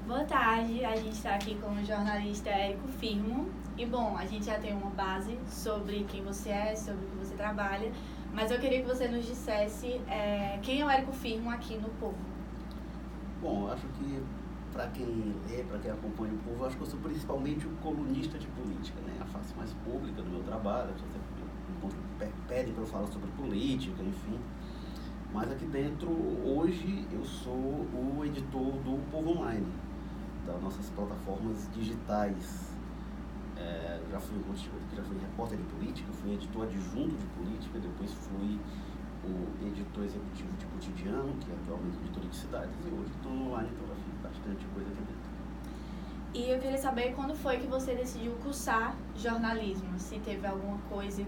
Boa tarde, a gente está aqui com o jornalista Érico Firmo. E bom, a gente já tem uma base sobre quem você é, sobre o que você trabalha, mas eu queria que você nos dissesse quem é o Érico Firmo aqui no Povo. Bom, acho que para quem lê, para quem acompanha o Povo, acho que eu sou principalmente um colunista de política, né? A face mais pública do meu trabalho, pedem para eu falar sobre política, enfim. Mas aqui dentro, hoje, eu sou o editor do Povo Online, das nossas plataformas digitais. Já fui repórter de política, fui editor adjunto de política, depois fui o editor executivo de Cotidiano, que é atualmente editor de cidades, e hoje estou online, então já fiz bastante coisa aqui dentro. E eu queria saber quando foi que você decidiu cursar jornalismo, se teve alguma coisa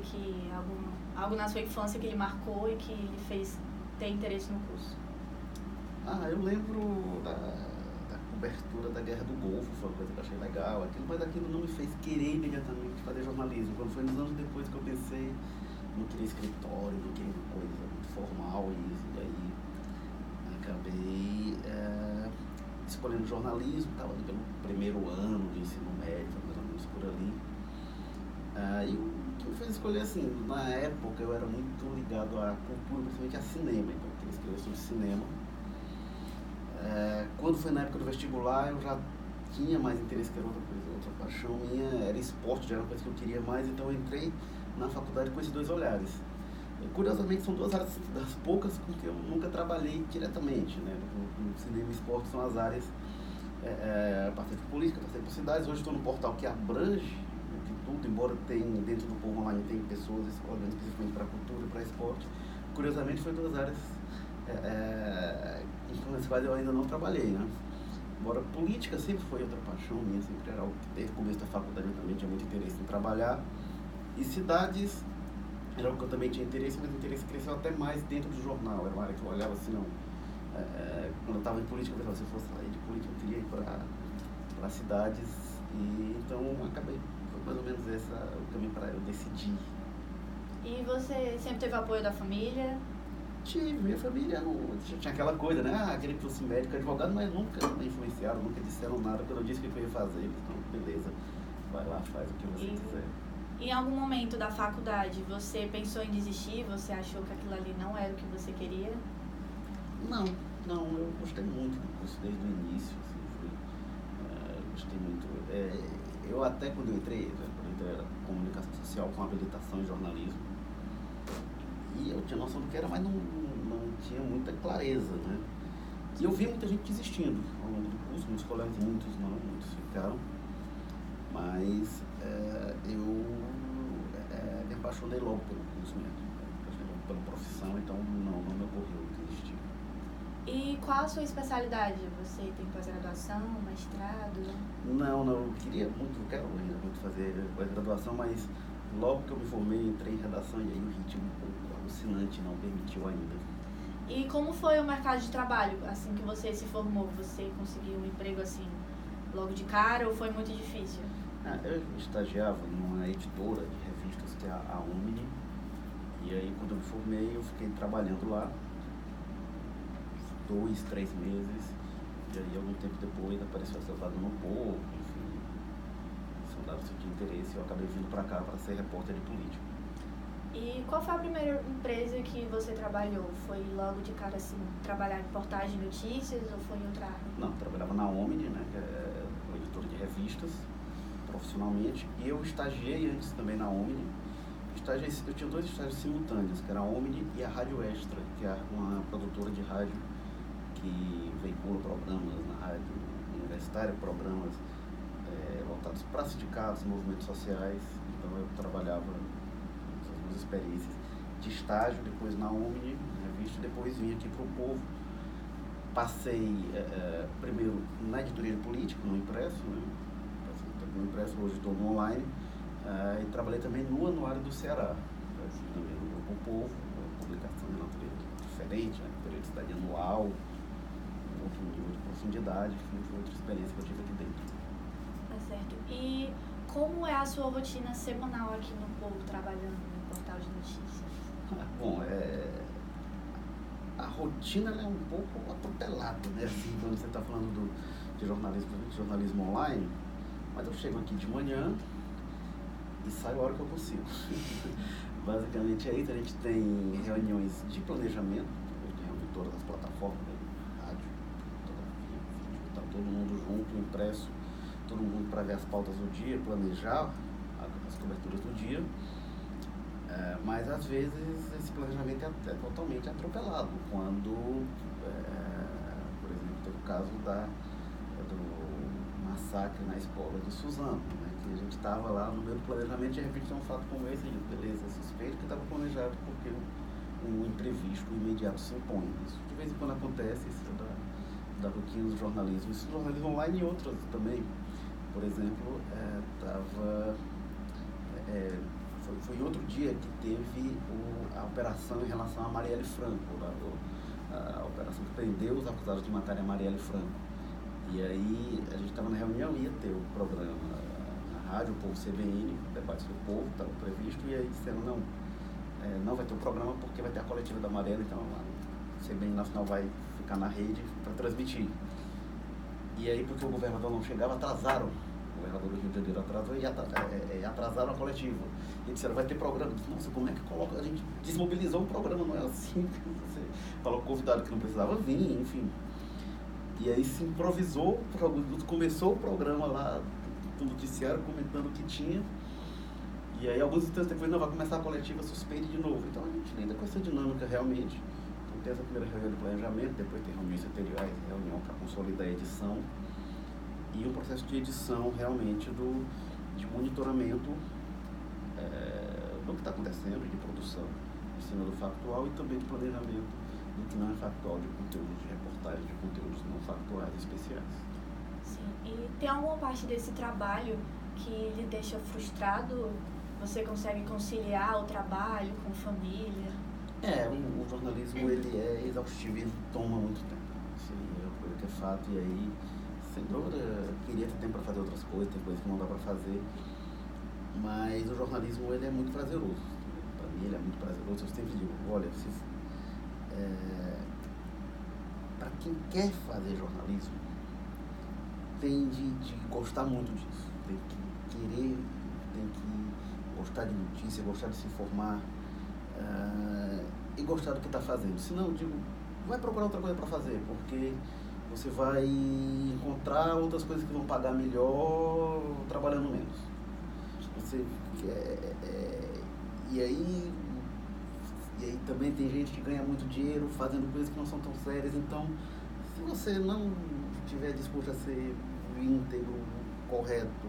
algo na sua infância que lhe marcou e que lhe fez ter interesse no curso. Eu lembro da cobertura da Guerra do Golfo, foi uma coisa que eu achei legal, mas aquilo não me fez querer imediatamente fazer jornalismo. Quando foi nos anos depois que eu pensei, não queria escritório, não queria uma coisa muito formal, e aí acabei escolhendo jornalismo, estava ali pelo primeiro ano de ensino médio, mais ou menos por ali. E o que me fez escolher, assim, na época eu era muito ligado à cultura, principalmente a cinema, então eu queria escrever sobre cinema. Quando foi na época do vestibular, eu já tinha mais interesse, que era outra coisa, outra paixão minha, era esporte, já era uma coisa que eu queria mais, então eu entrei na faculdade com esses dois olhares. Curiosamente, são duas áreas das poucas com que eu nunca trabalhei diretamente, né? O cinema e esporte são as áreas, passei por política, passei por cidades, hoje estou no portal que abrange de tudo, embora tenha, dentro do Povo Online tem pessoas olhando especificamente para a cultura e para esporte. Curiosamente, foi duas áreas nas quais eu ainda não trabalhei, né? Embora política sempre foi outra paixão minha, sempre era algo que desde o começo da faculdade eu também tinha muito interesse em trabalhar. E cidades era algo que eu também tinha interesse, mas o interesse cresceu até mais dentro do jornal. Era uma área que eu olhava assim, não. Quando eu estava em política, eu falava, se eu fosse sair de política, eu queria ir para cidades. E então acabei, foi mais ou menos esse o caminho para eu decidir. E você sempre teve apoio da família? Tive, minha família não tinha aquela coisa, né? Queria que fosse médico, advogado, mas nunca me influenciaram, nunca disseram nada quando eu disse o que eu ia fazer. Então, beleza, vai lá, faz o que você quiser. Em algum momento da faculdade, você pensou em desistir? Você achou que aquilo ali não era o que você queria? Não, eu gostei muito do curso desde o início, assim, gostei muito. Eu até quando eu entrei era comunicação social com habilitação em jornalismo, e eu tinha noção do que era, mas não tinha muita clareza, né? E eu vi muita gente desistindo ao longo do curso, muitos colegas, muitos ficaram, mas eu me apaixonei logo pelo curso mesmo, pela profissão, então não me ocorreu desistir. E qual a sua especialidade? Você tem pós-graduação, mestrado? Não, eu quero ainda muito fazer pós-graduação, mas logo que eu me formei, entrei em redação e aí o ritmo um pouco alucinante não permitiu ainda. E como foi o mercado de trabalho? Assim que você se formou, você conseguiu um emprego assim logo de cara ou foi muito difícil? Eu estagiava numa editora de revistas que é a Omni, e aí quando eu me formei eu fiquei trabalhando lá 2, 3 meses, e aí algum tempo depois apareceu essa vaga no Povo, enfim, sondaram se tinha interesse e eu acabei vindo para cá para ser repórter de política. E qual foi a primeira empresa que você trabalhou? Foi logo de cara assim, trabalhar em portagem de notícias ou foi em outra área? Não, trabalhava na Omni, né, que é uma editora de revistas, profissionalmente, e eu estagiei antes também na Omni. Eu tinha 2 estágios simultâneos, que era a Omni e a Rádio Extra, que é uma produtora de rádio que veicula programas na rádio universitária, programas voltados para sindicatos, movimentos sociais. Então eu trabalhava essas 2 experiências de estágio, depois na Omni, na revista, depois vim aqui para o Povo. Passei primeiro na editoria de política, no impresso, né? No impresso, hoje estou no online, e trabalhei também no Anuário do Ceará, assim, também no Grupo Povo, uma publicação de natureza diferente, né? Periodicidade anual, outro nível de profundidade, enfim, foi outra experiência que eu tive aqui dentro. Tá certo. E como é a sua rotina semanal aqui no Povo, trabalhando no portal de notícias? Bom, a rotina é um pouco atropelada, né? Assim, quando você está falando de jornalismo online, mas eu chego aqui de manhã e saio a hora que eu consigo. Basicamente é isso. A gente tem reuniões de planejamento, a gente reúne todas as plataformas, rádio, fotografia, vídeo, tá todo mundo junto, impresso, todo mundo para ver as pautas do dia, planejar as coberturas do dia. Mas às vezes esse planejamento é totalmente atropelado, quando, por exemplo, teve o caso do massacre na escola de Suzano, né, que a gente estava lá no meio do planejamento e de repente tem um fato como esse, beleza, suspeito, que estava planejado porque um imprevisto imediato se impõe. Isso de vez em quando acontece, isso da rotina do jornalismo, isso do jornalismo online e outros também. Por exemplo, foi outro dia que teve a operação em relação a Marielle Franco, a operação que prendeu os acusados de matarem a Marielle Franco. E aí a gente estava na reunião e ia ter o programa na rádio, o Povo CBN, o debate do povo, estava previsto, e aí disseram, não vai ter o programa porque vai ter a coletiva da Marielle, então a CBN Nacional vai ficar na rede para transmitir. E aí, porque o governador não chegava, atrasaram. O governador do Rio de Janeiro atrasou e atrasaram a coletiva. E disseram, vai ter programa. Nossa, como é que coloca? A gente desmobilizou o programa, não é assim. Você falou convidado que não precisava vir, enfim. E aí se improvisou, começou o programa lá do noticiário, comentando o que tinha. E aí, alguns instantes depois, não, vai começar a coletiva, suspeite de novo. Então, a gente lida com essa dinâmica realmente. Então, tem essa primeira reunião de planejamento, depois tem reuniões anteriores, reunião para consolidar a edição. E o processo de edição, realmente, de monitoramento do que está acontecendo, de produção em cima do factual e também de planejamento do que não é factual, de conteúdos de reportagem, de conteúdos não factuais especiais. Sim. E tem alguma parte desse trabalho que lhe deixa frustrado? Você consegue conciliar o trabalho com família? O jornalismo, ele é exaustivo, ele toma muito tempo. Isso aí é uma coisa que é fato, e aí, sem dúvida, queria ter tempo para fazer outras coisas, tem coisas que não dá para fazer, mas o jornalismo, ele é muito prazeroso. Para mim, ele é muito prazeroso. Eu sempre digo, olha, para quem quer fazer jornalismo, tem de gostar muito disso, tem que querer, tem que gostar de notícia, gostar de se informar, e gostar do que está fazendo. Senão, eu digo, vai procurar outra coisa para fazer, porque você vai encontrar outras coisas que vão pagar melhor trabalhando menos. E aí também tem gente que ganha muito dinheiro fazendo coisas que não são tão sérias. Então, se você não estiver disposto a ser íntegro, correto,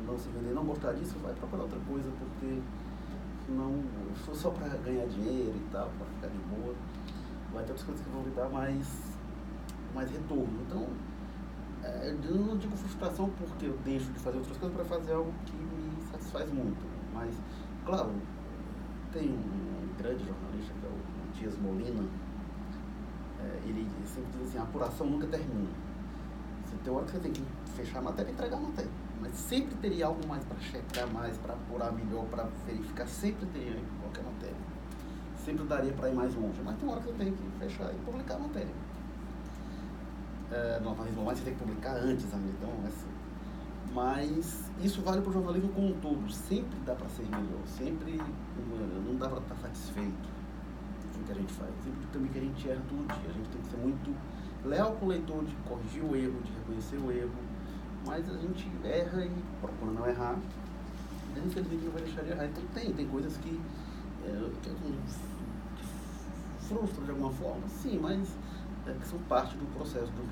não se vender, não gostar disso, vai procurar outra coisa, porque senão, se for só para ganhar dinheiro e tal, para ficar de boa, vai ter outras coisas que vão lhe dar mais retorno. Então, eu não digo frustração porque eu deixo de fazer outras coisas para fazer algo que me satisfaz muito. Mas, claro, tem um grande jornalista, que é o Matias Molina, ele sempre diz assim, a apuração nunca termina. Você tem hora que você tem que fechar a matéria e entregar a matéria. Mas sempre teria algo mais para checar mais, para apurar melhor, para verificar, sempre teria em qualquer matéria. Sempre daria para ir mais longe, mas tem hora que você tem que fechar e publicar a matéria. No jornalismo online você tem que publicar antes, então, mas isso vale para o jornalismo como um todo. Sempre dá para ser melhor, sempre não dá para estar satisfeito com o que a gente faz. Sempre também que a gente erra todo dia. A gente tem que ser muito leal com o leitor, de corrigir o erro, de reconhecer o erro, mas a gente erra e procura não errar. Infelizmente não vai deixar de errar. Então tem coisas que frustram de alguma forma, sim, mas que são parte do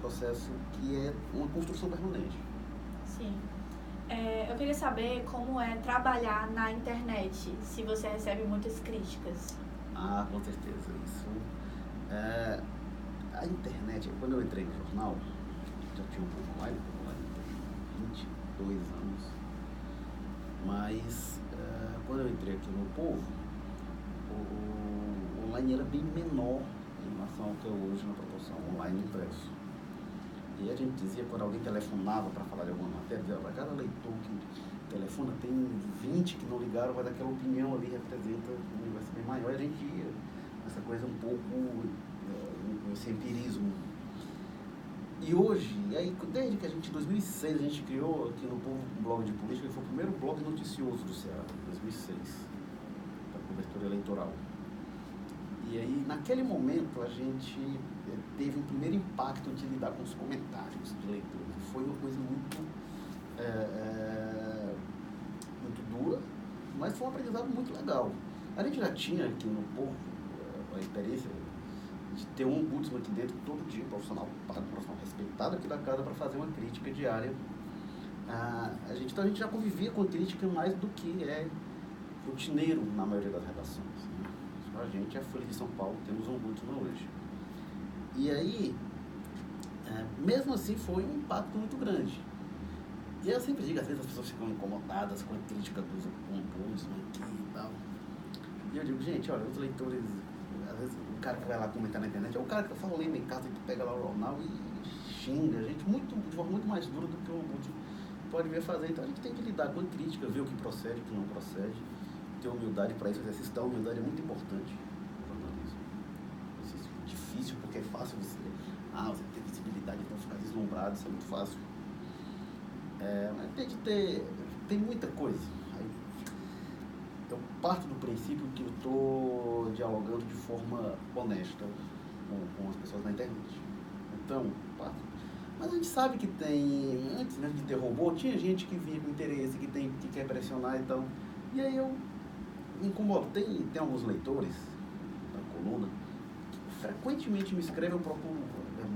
processo que é uma construção permanente. Sim. Eu queria saber como é trabalhar na internet, se você recebe muitas críticas. Com certeza. Isso. A internet, quando eu entrei no jornal, já tinha um pouco online, tem 22 anos, mas quando eu entrei aqui no Povo, o online era bem menor em relação ao que é hoje na proporção online e impresso. E a gente dizia, quando alguém telefonava para falar de alguma matéria, dizia, para cada leitor que telefona, tem 20 que não ligaram, mas aquela opinião ali representa um universo bem maior. E a gente ia essa coisa um pouco, esse empirismo. E hoje, e aí, desde que em 2006, a gente criou aqui no Povo um blog de política, que foi o primeiro blog noticioso do Ceará, em 2006, para cobertura eleitoral. E aí, naquele momento, a gente teve um primeiro impacto de lidar com os comentários de leitores. Foi uma coisa muito dura, mas foi um aprendizado muito legal. A gente já tinha aqui no Povo a experiência de ter um ombudsman aqui dentro todo dia, profissional pago, profissional respeitado aqui da casa para fazer uma crítica diária. Então a gente já convivia com a crítica mais do que é rotineiro na maioria das redações. Né? Só a gente, a Folha de São Paulo, temos um ombudsman hoje. E aí, mesmo assim, foi um impacto muito grande. E eu sempre digo, às vezes as pessoas ficam incomodadas com a crítica dos ombudsman aqui e tal. E eu digo, gente, olha, os leitores, às vezes o cara que vai lá comentar na internet, é o cara que tá só lendo em casa e que pega lá o jornal e xinga a gente de forma muito mais dura do que o ombudsman pode vir a fazer. Então a gente tem que lidar com a crítica, ver o que procede, o que não procede, ter humildade para isso, exercitar a humildade é muito importante no jornalismo. Isso é difícil porque é fácil você ter visibilidade, então ficar deslumbrado, isso é muito fácil. Mas tem muita coisa. Eu parto do princípio que eu estou dialogando de forma honesta com as pessoas na internet. Então, mas a gente sabe que antes mesmo de ter robô, tinha gente que vinha com interesse, que quer pressionar e tal. E aí eu me incomodo. Tem alguns leitores da coluna que frequentemente me escrevem, eu procuro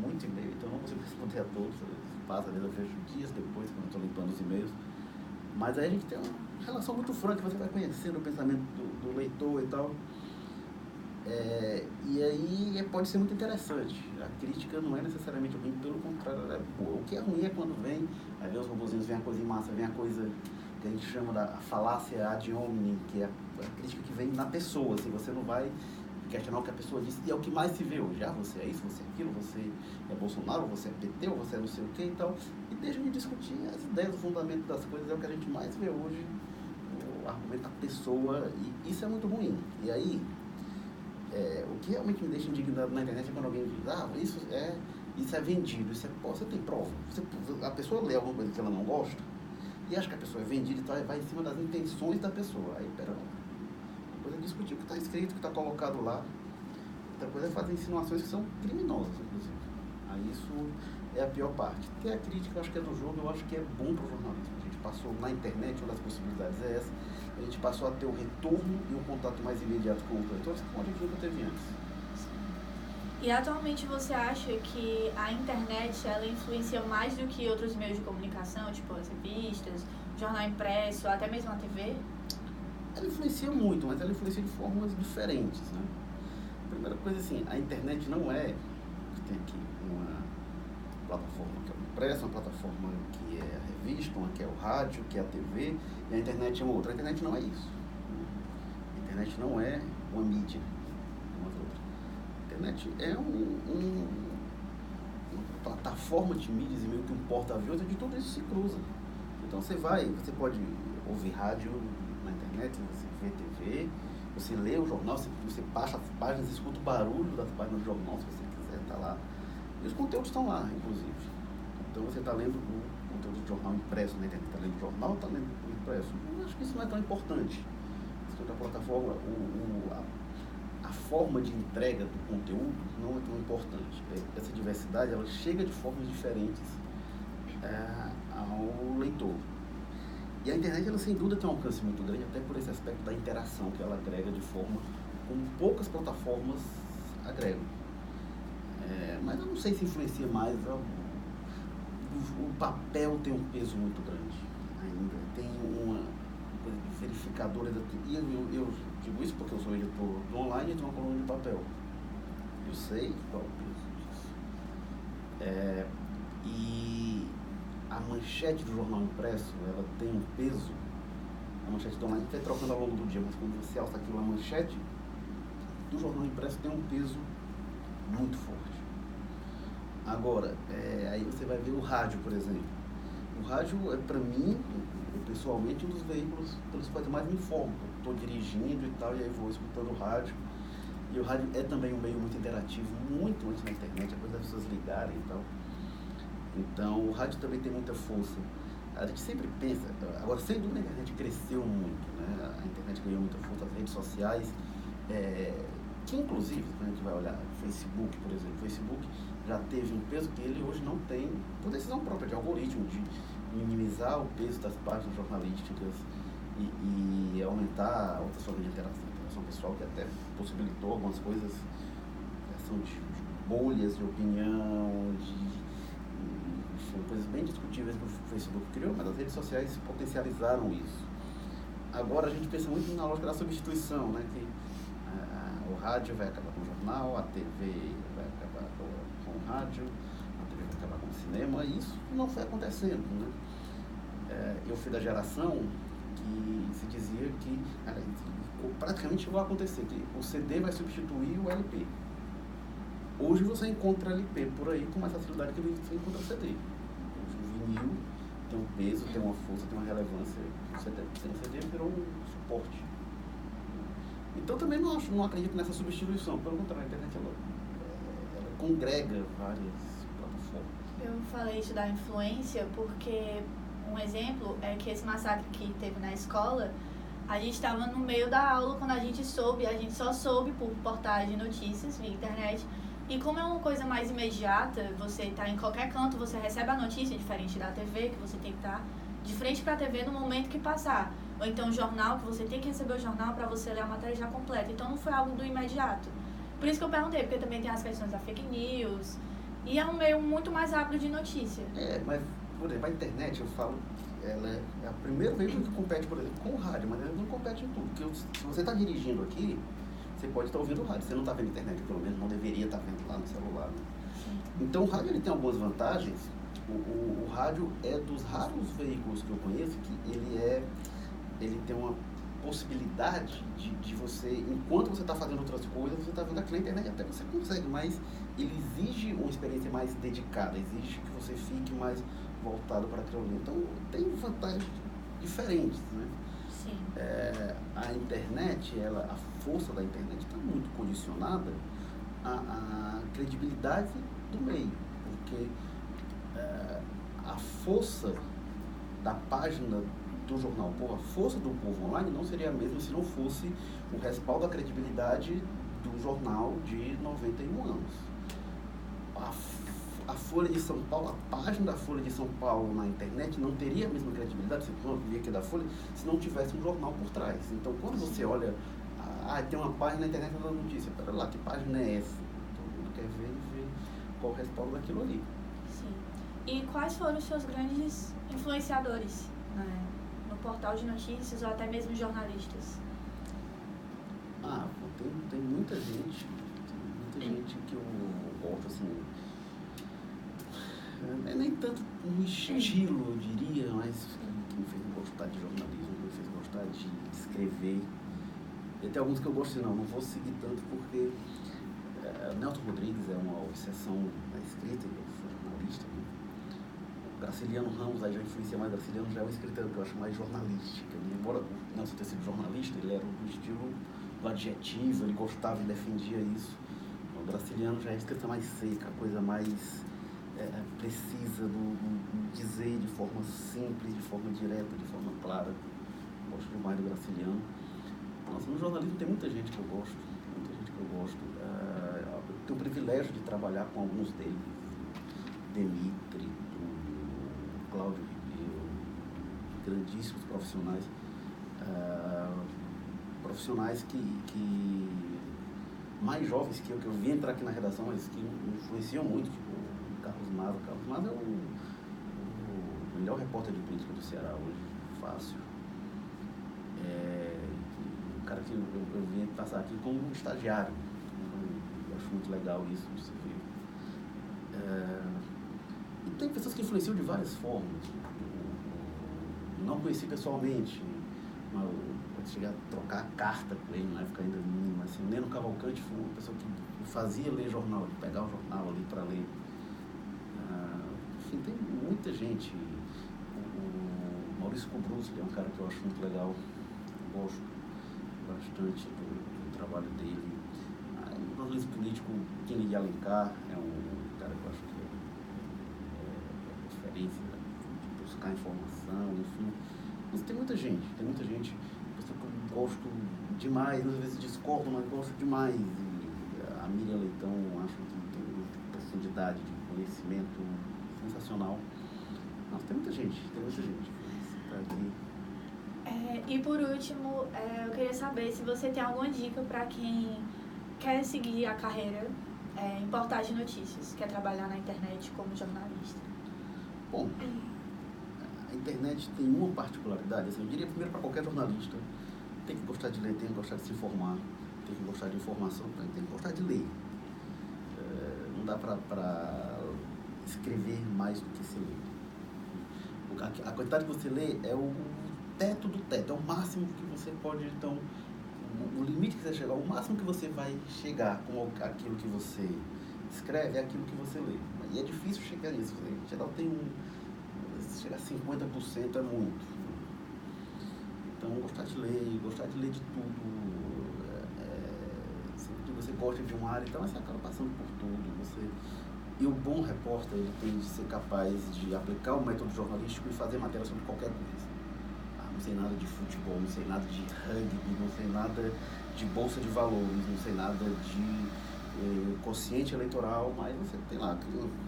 muito e-mail, então eu não consigo responder a todos. Às vezes eu fecho dias depois, quando eu estou limpando os e-mails. Mas aí a gente tem uma relação muito franca, você vai conhecendo o pensamento do leitor e tal. E aí pode ser muito interessante. A crítica não é necessariamente ruim, pelo contrário, ela é boa. O que é ruim é quando vem os robozinhos, vem a coisa em massa, vem a coisa que a gente chama da falácia ad hominem, que é a crítica que vem na pessoa, assim, você não vai questionar o que a pessoa disse, e é o que mais se vê hoje. Você é isso, você é aquilo, você é Bolsonaro, você é PT, ou você é não sei o que e tal. E deixa de discutir as ideias, o fundamento das coisas, é o que a gente mais vê hoje, o argumento da pessoa, e isso é muito ruim. E aí, o que realmente me deixa indignado na internet é quando alguém diz, isso é vendido, você tem prova. A pessoa lê alguma coisa que ela não gosta, e acha que a pessoa é vendida e tal, e vai em cima das intenções da pessoa. Aí, pera lá. Uma coisa é discutir o que está escrito, o que está colocado lá. Outra coisa é fazer insinuações que são criminosas, inclusive. Aí isso é a pior parte. Ter a crítica, eu acho que é do jogo, eu acho que é bom para o jornalismo. A gente passou na internet, uma das possibilidades é essa, a gente passou a ter o retorno e o contato mais imediato com os leitores, que a gente nunca teve antes. E atualmente você acha que a internet ela influencia mais do que outros meios de comunicação, tipo as revistas, jornal impresso, até mesmo a TV? Ela influencia muito, mas ela influencia de formas diferentes, né? Primeira coisa assim, a internet não é, tem aqui uma plataforma que é o impresso, uma plataforma que é a revista, uma que é o rádio, que é a TV, e a internet é uma outra. A internet não é isso. A internet não é uma mídia, uma outra. A internet é uma plataforma de mídias e meio que um porta-aviões onde tudo isso se cruza. Então você pode ouvir rádio na internet, você vê TV, você lê o jornal, você passa as páginas, escuta o barulho das páginas do jornal, se você quiser, está lá. E os conteúdos estão lá, inclusive. Então você está lendo o conteúdo do jornal impresso na internet, está lendo o jornal, está lendo o impresso. Eu acho que isso não é tão importante. A plataforma, a forma de entrega do conteúdo não é tão importante. Essa diversidade, ela chega de formas diferentes ao leitor. E a internet, ela sem dúvida tem um alcance muito grande, até por esse aspecto da interação que ela agrega de forma como poucas plataformas agregam. Mas eu não sei se influencia mais. O papel tem um peso muito grande ainda. Tem uma coisa de verificadora. E eu digo isso porque eu sou editor do online e tenho uma coluna de papel. Eu sei qual é o peso disso. E a manchete do jornal impresso, ela tem um peso. A manchete do online vai trocando ao longo do dia, mas quando você alça aquilo, a manchete do jornal impresso tem um peso muito forte. Agora, aí você vai ver o rádio, por exemplo. O rádio é, para mim, pessoalmente, um dos veículos pelos quais eu mais me informo. Estou dirigindo e tal, e aí vou escutando o rádio. E o rádio é também um meio muito interativo, muito antes da internet, a coisa das pessoas ligarem e tal. Então, o rádio também tem muita força. A gente sempre pensa, agora sem dúvida a internet cresceu muito, né? A internet ganhou muita força, as redes sociais, que inclusive, quando a gente vai olhar o Facebook, por exemplo, o Facebook já teve um peso que ele hoje não tem, por decisão própria de algoritmo, de minimizar o peso das páginas jornalísticas e aumentar outras formas de interação pessoal, que até possibilitou algumas coisas, são de bolhas de opinião, são coisas bem discutíveis que o Facebook criou, mas as redes sociais potencializaram isso. Agora a gente pensa muito na lógica da substituição, né? Que o rádio vai acabar com o jornal, a TV vai acabar com o rádio, a TV vai acabar com o cinema, e isso não foi acontecendo, né? Eu fui da geração que se dizia que praticamente chegou a acontecer, que o CD vai substituir o LP. Hoje você encontra LP por aí com mais facilidade que você encontra CD. Hoje o vinil tem um peso, tem uma força, tem uma relevância. O CD virou um suporte. Então também não acredito nessa substituição. Pelo contrário, a internet ela congrega várias plataformas. Eu falei isso da influência porque um exemplo é que esse massacre que teve na escola, a gente estava no meio da aula quando a gente só soube por portais de notícias via internet. E como é uma coisa mais imediata, você está em qualquer canto, você recebe a notícia, diferente da TV, que você tem que estar de frente para a TV no momento que passar. Ou então jornal, que você tem que receber o jornal para você ler a matéria já completa. Então não foi algo do imediato. Por isso que eu perguntei, porque também tem as questões da fake news. E é um meio muito mais rápido de notícia. Mas, por exemplo, a internet, eu falo, ela é a primeira veículo que compete, por exemplo, com o rádio, mas ela não compete em tudo. Porque se você está dirigindo aqui, você pode estar ouvindo o rádio. Você não está vendo a internet, pelo menos não deveria estar vendo lá no celular. Né? Então o rádio ele tem algumas vantagens. O rádio é dos raros veículos que eu conheço que ele tem uma possibilidade de você, enquanto você está fazendo outras coisas, você está vendo aqui na internet, até você consegue, mas ele exige uma experiência mais dedicada, exige que você fique mais voltado para aquilo ali. Então tem vantagens diferentes, né? Sim. A internet, a força da internet está muito condicionada à credibilidade do meio, porque a força da página do jornal Povo, a força do Povo Online não seria a mesma se não fosse o respaldo da credibilidade do jornal de 91 anos. A Folha de São Paulo, a página da Folha de São Paulo na internet não teria a mesma credibilidade, se não via aqui da Folha, se não tivesse um jornal por trás. Então, quando você olha, tem uma página na internet da notícia, pera lá, que página é essa? Todo mundo quer ver e ver qual o respaldo daquilo ali. Sim. E quais foram os seus grandes influenciadores, né? No portal de notícias ou até mesmo jornalistas? Tem muita gente que eu gosto, assim, nem tanto no estilo, eu diria, mas que me fez gostar de jornalismo, me fez gostar de escrever. E tem alguns que eu gosto, não vou seguir tanto porque Nelton Rodrigues é uma obsessão na escrita, eu sou jornalista, né? O Graciliano Ramos aí já influencia mais, Graciliano já é um escritor que eu acho mais jornalística, né? Embora o Nelson tenha sido jornalista, ele era do estilo do adjetivo, ele gostava e defendia isso. O Graciliano já é a escrita mais seca, a coisa mais precisa do dizer de forma simples, de forma direta, de forma clara. Gosto demais do Graciliano. Nossa, no jornalismo tem muita gente que eu gosto, eu tenho o privilégio de trabalhar com alguns deles, Demitri, Cláudio Ribeiro, grandíssimos profissionais, profissionais que mais jovens que eu vi entrar aqui na redação, mas que me influenciam muito, tipo o Carlos Maza. O Carlos Maza é o melhor repórter de política do Ceará hoje, fácil. O cara que eu vi passar aqui como um estagiário. Eu acho muito legal isso de se ver. E tem pessoas que influenciam de várias formas. Não conheci pessoalmente, mas eu cheguei a trocar carta com ele na época ainda mínima. Assim, o Neno Cavalcante foi uma pessoa que me fazia ler jornal, de pegar o jornal ali para ler. Enfim, tem muita gente. O Maurício Kubrusli é um cara que eu acho muito legal. Eu gosto bastante do trabalho dele. No jornalismo político, Kennedy Alencar é um cara que eu acho que preferência de buscar informação, enfim. Mas tem muita gente, pessoas que eu gosto demais, às vezes discordo, mas gosto demais. E a Miriam Leitão, acho que tem uma profundidade de conhecimento sensacional. Nossa, tem muita gente tá aqui. E por último, eu queria saber se você tem alguma dica para quem quer seguir a carreira em portais de notícias, quer trabalhar na internet como jornalista. Bom, a internet tem uma particularidade, assim, eu diria primeiro para qualquer jornalista, tem que gostar de ler, tem que gostar de se informar, tem que gostar de informação, tem que gostar de ler. Não dá para escrever mais do que se lê. A quantidade que você lê é o teto do teto, é o máximo que você pode, então, o limite que você chegar, o máximo que você vai chegar com aquilo que você escreve é aquilo que você lê. E é difícil chegar nisso, em geral chegar a 50% é muito. Então, gostar de ler de tudo, sempre que você gosta de uma área, então você acaba passando por tudo. E o bom repórter, ele tem de ser capaz de aplicar o método jornalístico e fazer matéria sobre qualquer coisa. Não sei nada de futebol, não sei nada de rugby, não sei nada de bolsa de valores, não sei nada de quociente eleitoral, mas você tem lá,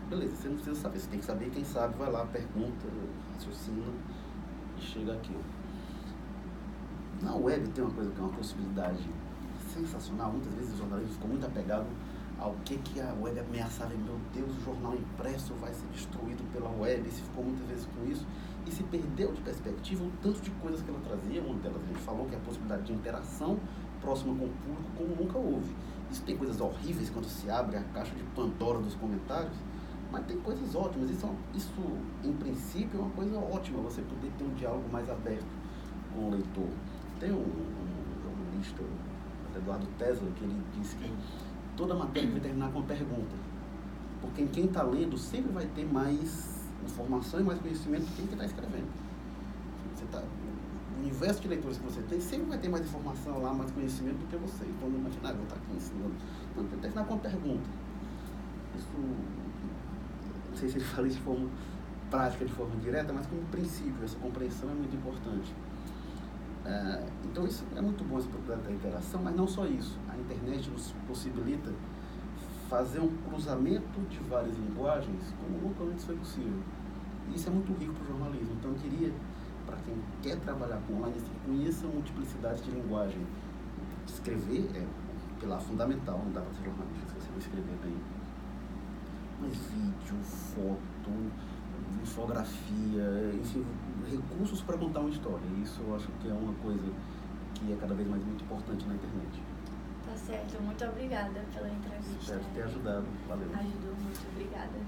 beleza, você não precisa saber, você tem que saber, quem sabe vai lá, pergunta, raciocina e chega àquilo. Na web tem uma coisa que é uma possibilidade sensacional, muitas vezes o jornalismo ficou muito apegado ao que a web ameaçava, meu Deus, o jornal impresso vai ser destruído pela web, e se ficou muitas vezes com isso, e se perdeu de perspectiva o tanto de coisas que ela trazia. Uma delas a gente falou que é a possibilidade de interação próxima com o público como nunca houve. Isso tem coisas horríveis quando se abre a caixa de Pandora dos comentários, mas tem coisas ótimas. Isso em princípio, é uma coisa ótima, você poder ter um diálogo mais aberto com o leitor. Tem um jornalista, Eduardo Tesla, que ele disse que toda matéria vai terminar com uma pergunta, porque quem está lendo sempre vai ter mais informação e mais conhecimento do que quem está escrevendo. O universo de leitores que você tem sempre vai ter mais informação lá, mais conhecimento do que você. Então, não imaginar, vou estar aqui ensinando. Então, tem que terminar com uma pergunta. Isso, não sei se ele fala isso de forma prática, de forma direta, mas como princípio, essa compreensão é muito importante. Então, isso é muito bom, essa possibilidade da interação, mas não só isso. A internet nos possibilita fazer um cruzamento de várias linguagens como nunca antes foi possível. E isso é muito rico para o jornalismo. Então, eu queria, para quem quer trabalhar com online, conheça a multiplicidade de linguagem. Escrever é fundamental, não dá para ser jornalista se você não escrever bem. Mas vídeo, foto, infografia, enfim, recursos para contar uma história. Isso eu acho que é uma coisa que é cada vez mais muito importante na internet. Tá certo, muito obrigada pela entrevista. Espero ter ajudado. Valeu. Ajudou muito, obrigada.